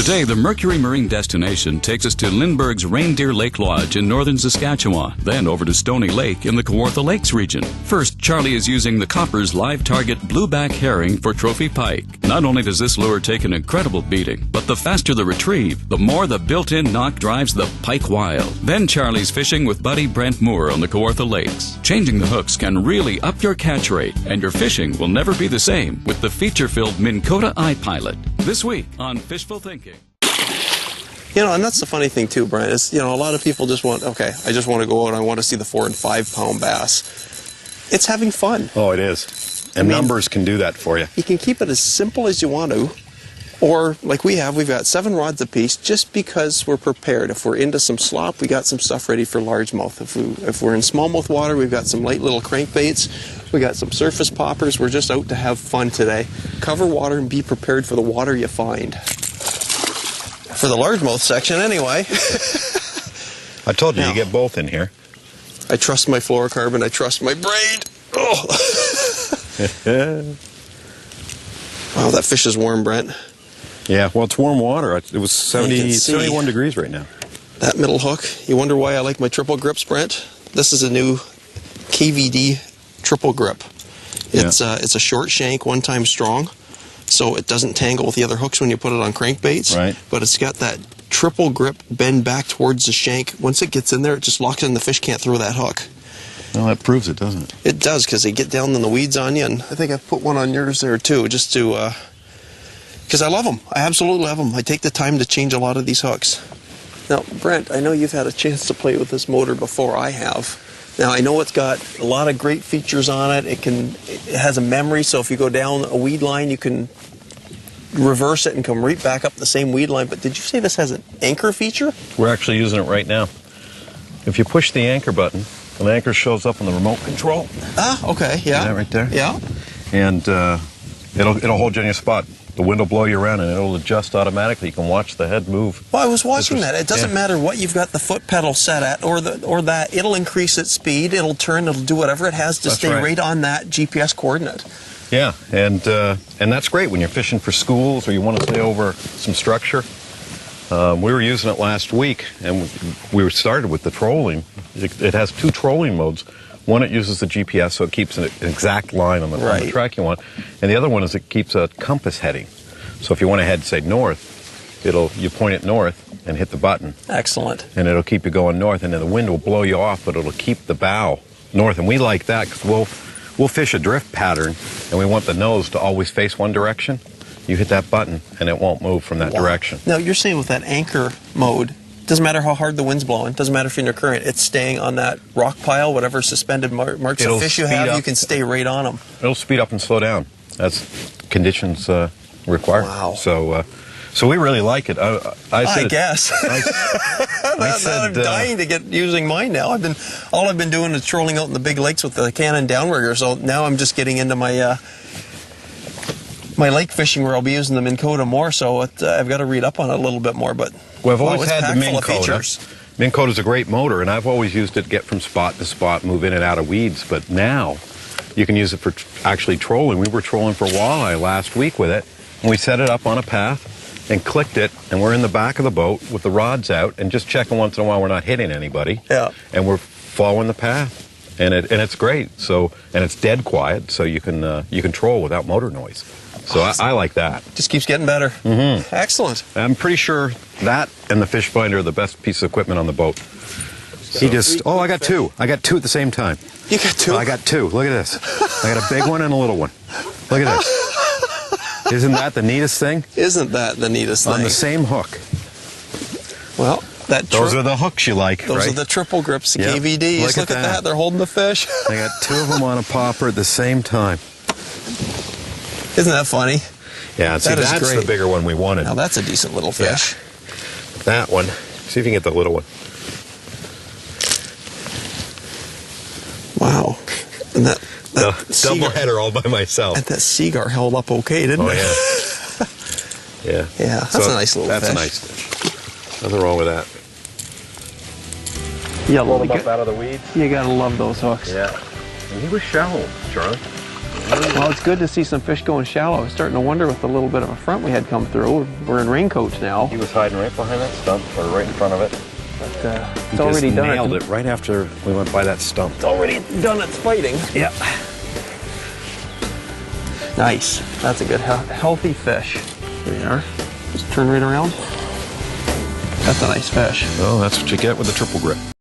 Today, the Mercury Marine destination takes us to Lindbergh's Reindeer Lake Lodge in northern Saskatchewan, then over to Stony Lake in the Kawartha Lakes region. First, Charlie is using the Copper's live target blueback herring for trophy pike. Not only does this lure take an incredible beating, but the faster the retrieve, the more the built-in knock drives the pike wild. Then Charlie's fishing with buddy Brent Moore on the Kawartha Lakes. Changing the hooks can really up your catch rate, and your fishing will never be the same with the feature-filled Minn Kota iPilot. This week on Fishful Thinking. You know, and that's the funny thing too, Brent, is, you know, a lot of people just want, okay, I just want to go out, I want to see the 4 and 5 pound bass. It's having fun. Oh, it is. And numbers can do that for you. You can keep it as simple as you want to, or like we have, we've got 7 rods apiece just because we're prepared. If we're into some slop, we got some stuff ready for largemouth. If we're in smallmouth water, we've got some light little crankbaits. We got some surface poppers. We're just out to have fun today. Cover water and be prepared for the water you find. For the largemouth section, anyway. I told you, you get both in here. I trust my fluorocarbon. I trust my braid. Oh. Wow, that fish is warm, Brent. Yeah, well, it's warm water. It was 71 degrees right now. That middle hook. You wonder why I like my triple grips, Brent? This is a new KVD triple grip. It's a short shank, 1 time strong, so it doesn't tangle with the other hooks when you put it on crankbaits. Right. But it's got that triple grip bend back towards the shank. Once it gets in there, it just locks in. The fish can't throw that hook. Well, that proves it, doesn't it? It does, because they get down in the weeds on you, and I think I've put one on yours there too, just to, because I love them. I absolutely love them. I take the time to change a lot of these hooks. Now, Brent, I know you've had a chance to play with this motor before I have. Now, I know it's got a lot of great features on it. It has a memory, so if you go down a weed line, you can reverse it and come right back up the same weed line. But did you say this has an anchor feature? We're actually using it right now. If you push the anchor button, the anchor shows up on the remote control. Ah, okay, yeah. See that right there? Yeah. And it'll hold you in your spot. The wind will blow you around and it'll adjust automatically. You can watch the head move. Well, I was watching that. It doesn't matter what you've got the foot pedal set at or that. It'll increase its speed, it'll turn, it'll do whatever it has to stay right on that GPS coordinate. Yeah, and that's great when you're fishing for schools or you want to stay over some structure. We were using it last week, and we started with the trolling. It has 2 trolling modes. One, it uses the GPS, so it keeps an exact line on the track you want. And the other one is it keeps a compass heading. So if you want to head, say, north, you point it north and hit the button. Excellent. And it'll keep you going north, and then the wind will blow you off, but it'll keep the bow north. And we like that because we'll fish a drift pattern, and we want the nose to always face one direction. You hit that button, and it won't move from that direction. Now, you're saying with that anchor mode, doesn't matter how hard the wind's blowing, doesn't matter if you're in a current, it's staying on that rock pile, whatever suspended marks of fish you have, you can stay right on them. It'll speed up and slow down. That's conditions required. Wow. So we really like it. I guess. I'm dying to get using mine now. All I've been doing is trolling out in the big lakes with the Canon downrigger, so now I'm just getting into my lake fishing where I'll be using the Minn Kota more, so I've got to read up on it a little bit more. But well, I've always had the Minn Kota. Features. Minn Kota is a great motor, and I've always used it to get from spot to spot, move in and out of weeds. But now you can use it for actually trolling. We were trolling for walleye last week with it, and we set it up on a path and clicked it, and we're in the back of the boat with the rods out and just checking once in a while we're not hitting anybody. Yeah. And we're following the path, and it's great. So, and it's dead quiet, so you can troll without motor noise. So awesome. I like that. Just keeps getting better. Mm-hmm. Excellent. I'm pretty sure that and the fish finder are the best piece of equipment on the boat. I got 2. I got 2 at the same time. You got 2? I got 2. Look at this. I got a big one and a little one. Look at this. Isn't that the neatest thing? Isn't that the neatest thing? On the same hook. Well, those are the hooks you like, those right? Those are the triple grips, the KVD. Look at that. They're holding the fish. I got 2 of them on a popper at the same time. Isn't that funny? Yeah, see, that's great. The bigger one we wanted. Now that's a decent little fish. Yeah. That one. See if you can get the little one. Wow. And that double header all by myself. And that seaguar held up okay, didn't it? Yeah. Yeah, that's a nice little fish. That's a nice fish. Nothing wrong with that. Yeah, pull them up out of the weeds. You gotta love those hooks. Yeah. And he was shallow, Charlie. Well, it's good to see some fish going shallow. I was starting to wonder with the little bit of a front we had come through. We're in raincoats now. He was hiding right behind that stump, or right in front of it. But it's already done. Nailed it right after we went by that stump. It's already done its fighting. Yep. Nice. That's a good, healthy fish. There you are. Just turn right around. That's a nice fish. Well, that's what you get with a triple grip.